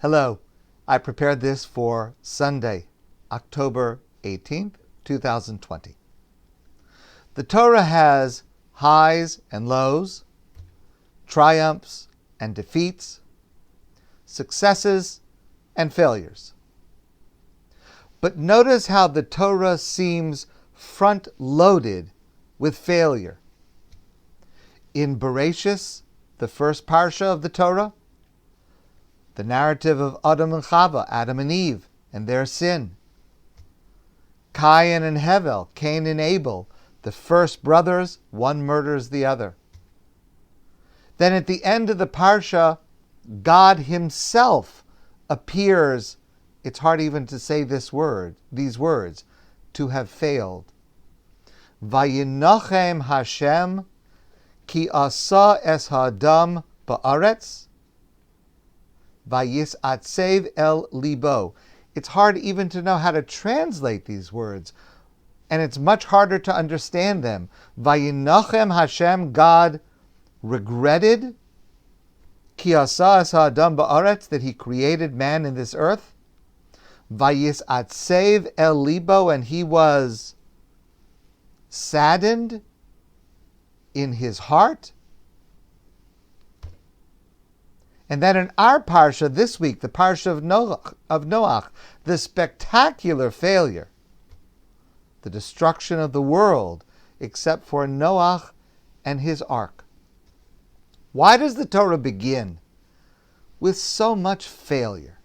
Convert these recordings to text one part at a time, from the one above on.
Hello, I prepared this for Sunday, October 18th, 2020. The Torah has highs and lows, triumphs and defeats, successes and failures. But notice how the Torah seems front-loaded with failure. In Bereshis, the first parsha of the Torah, the narrative of Adam and Chava, Adam and Eve, and their sin. Cain and Hevel, Cain and Abel, the first brothers, one murders the other. Then at the end of the parsha, God himself appears, it's hard even to say these words, to have failed. Vayinochem Hashem ki asa es ha'adam ba'aretz vayisatsev el libo. It's hard even to know how to translate these words, and it's much harder to understand them. Vayinochem Hashem, God regretted ki asa es ha'adam ba'aretz, that he created man in this earth. Vayisatsev el libo, and he was saddened in his heart. And then in our parsha this week, the parsha of Noach, the spectacular failure, the destruction of the world, except for Noach and his ark. Why does the Torah begin with so much failure?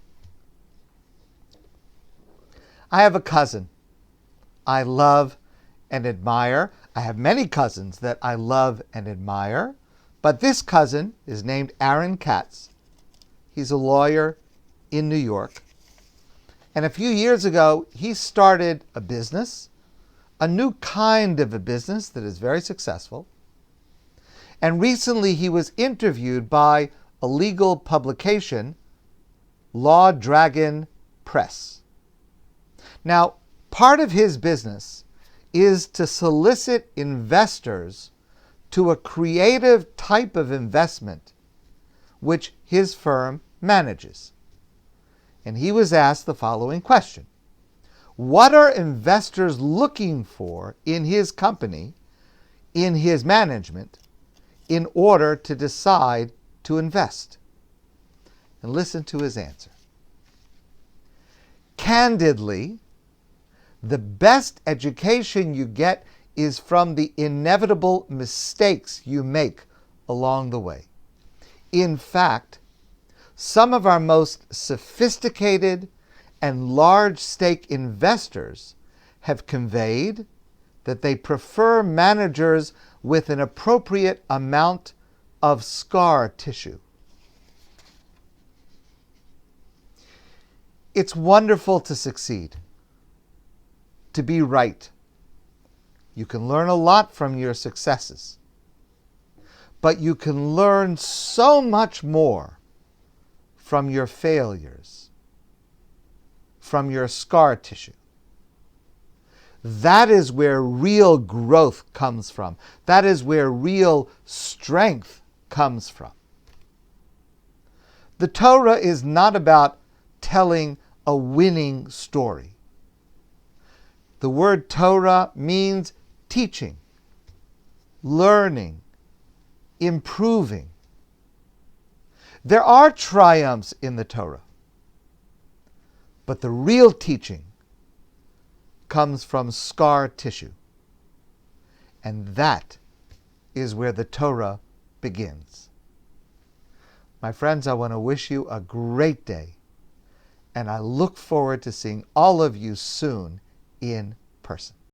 I have a cousin I love and admire. I have many cousins that I love and admire, but this cousin is named Aaron Katz. He's a lawyer in New York. And a few years ago, he started a business, a new kind of a business that is very successful. And recently he was interviewed by a legal publication, Law Dragon Press. Now, part of his business is to solicit investors to a creative type of investment which his firm manages. And he was asked the following question: what are investors looking for in his company, in his management, in order to decide to invest? And listen to his answer. Candidly, the best education you get is from the inevitable mistakes you make along the way. In fact, some of our most sophisticated and large-stake investors have conveyed that they prefer managers with an appropriate amount of scar tissue. It's wonderful to succeed, to be right. You can learn a lot from your successes, but you can learn so much more from your failures, from your scar tissue. That is where real growth comes from. That is where real strength comes from. The Torah is not about telling a winning story. The word Torah means teaching, learning, improving. There are triumphs in the Torah, but the real teaching comes from scar tissue. And that is where the Torah begins. My friends, I want to wish you a great day, and I look forward to seeing all of you soon in person.